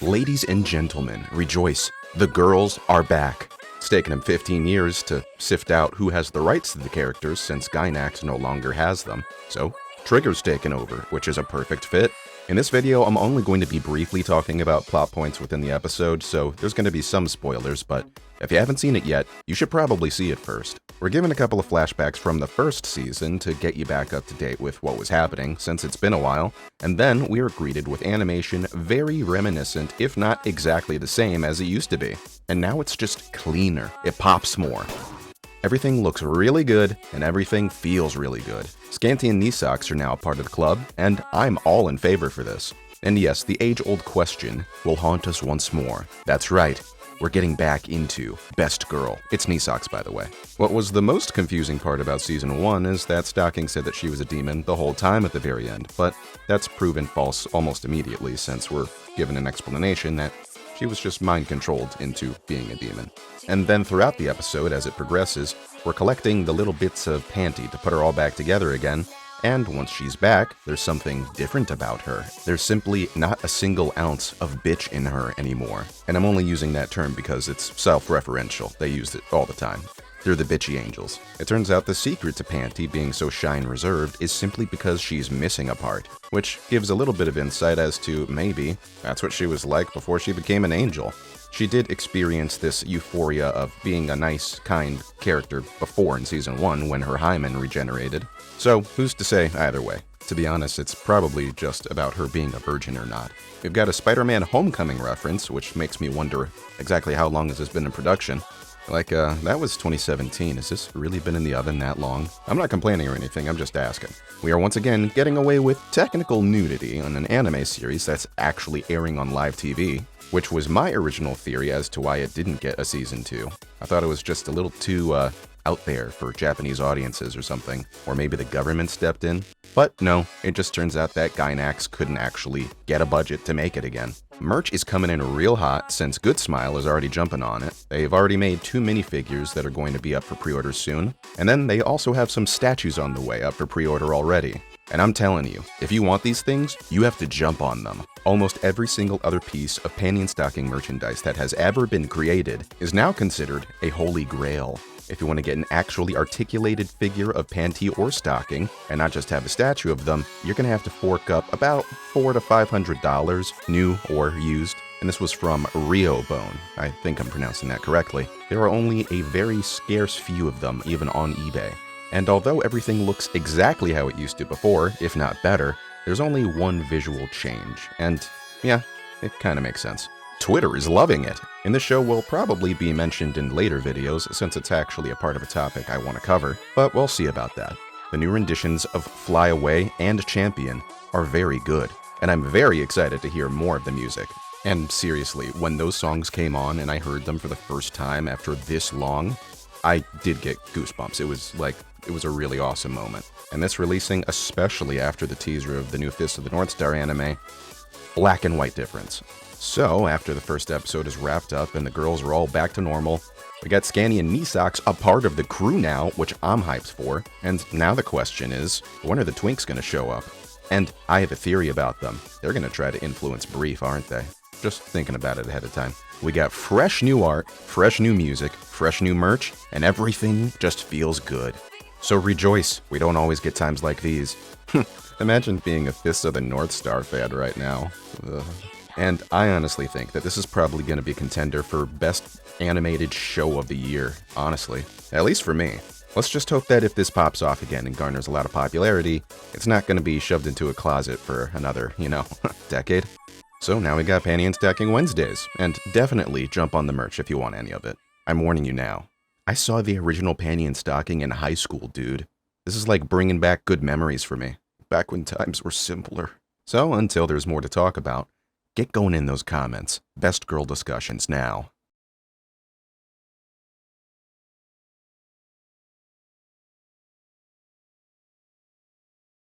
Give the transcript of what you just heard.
Ladies and gentlemen, rejoice. The girls are back. It's taken him 15 years to sift out who has the rights to the characters since Gynax no longer has them. So, Trigger's taken over, which is a perfect fit. In this video, I'm only going to be briefly talking about plot points within the episode, so there's going to be some spoilers, but if you haven't seen it yet, you should probably see it first. We're given a couple of flashbacks from the first season to get you back up to date with what was happening, since it's been a while, and then we are greeted with animation very reminiscent, if not exactly the same as it used to be. And now it's just cleaner. It pops more. Everything looks really good, and everything feels really good. Scanty and knee socks are now a part of the club, and I'm all in favor for this. And yes, the age-old question will haunt us once more. That's right, we're getting back into Best Girl. It's knee socks, by the way. What was the most confusing part about Season 1 is that Stocking said that she was a demon the whole time at the very end, but that's proven false almost immediately since we're given an explanation that she was just mind-controlled into being a demon. And then throughout the episode, as it progresses, we're collecting the little bits of Panty to put her all back together again, and once she's back, there's something different about her. There's simply not a single ounce of bitch in her anymore. And I'm only using that term because it's self-referential. They use it all the time. They're the bitchy angels. It turns out the secret to Panty being so shy and reserved is simply because she's missing a part, which gives a little bit of insight as to maybe that's what she was like before she became an angel. She did experience this euphoria of being a nice, kind character before in Season 1 when her hymen regenerated. So, who's to say either way? To be honest, it's probably just about her being a virgin or not. We've got a Spider-Man Homecoming reference, which makes me wonder exactly how long has this been in production. That was 2017. Has this really been in the oven that long? I'm not complaining or anything, I'm just asking. We are once again getting away with technical nudity on an anime series that's actually airing on live TV, which was my original theory as to why it didn't get a Season 2. I thought it was just a little too, out there for Japanese audiences or something, or maybe the government stepped in. But no, it just turns out that Gynax couldn't actually get a budget to make it again. Merch is coming in real hot since Good Smile is already jumping on it. They've already made 2 minifigures that are going to be up for pre-order soon, and then they also have some statues on the way up for pre-order already. And I'm telling you, if you want these things, you have to jump on them. Almost every single other piece of Panty and Stocking merchandise that has ever been created is now considered a holy grail. If you want to get an actually articulated figure of Panty or Stocking, and not just have a statue of them, you're going to have to fork up about $400 to $500, new or used. And this was from Rio Bone. I think I'm pronouncing that correctly. There are only a very scarce few of them, even on eBay. And although everything looks exactly how it used to before, if not better, there's only one visual change. And yeah, it kind of makes sense. Twitter is loving it. And the show will probably be mentioned in later videos since it's actually a part of a topic I want to cover, but we'll see about that. The new renditions of Fly Away and Champion are very good, and I'm very excited to hear more of the music. And seriously, when those songs came on and I heard them for the first time after this long, I did get goosebumps. It was a really awesome moment. And this releasing, especially after the teaser of the new Fist of the North Star anime, black and white difference. So, after the first episode is wrapped up and the girls are all back to normal, we got Scanty and knee socks a part of the crew now, which I'm hyped for. And now the question is, when are the twinks going to show up? And I have a theory about them. They're going to try to influence Brief, aren't they? Just thinking about it ahead of time. We got fresh new art, fresh new music, fresh new merch, and everything just feels good. So rejoice, we don't always get times like these. Imagine being a Fist of the North Star fan right now. Ugh. And I honestly think that this is probably going to be a contender for Best Animated Show of the Year, honestly. At least for me. Let's just hope that if this pops off again and garners a lot of popularity, it's not going to be shoved into a closet for another, decade. So now we got Panty and Stocking Wednesdays, and definitely jump on the merch if you want any of it. I'm warning you now. I saw the original Panty and Stocking in high school, dude. This is like bringing back good memories for me, back when times were simpler. So until there's more to talk about, get going in those comments. Best girl discussions now.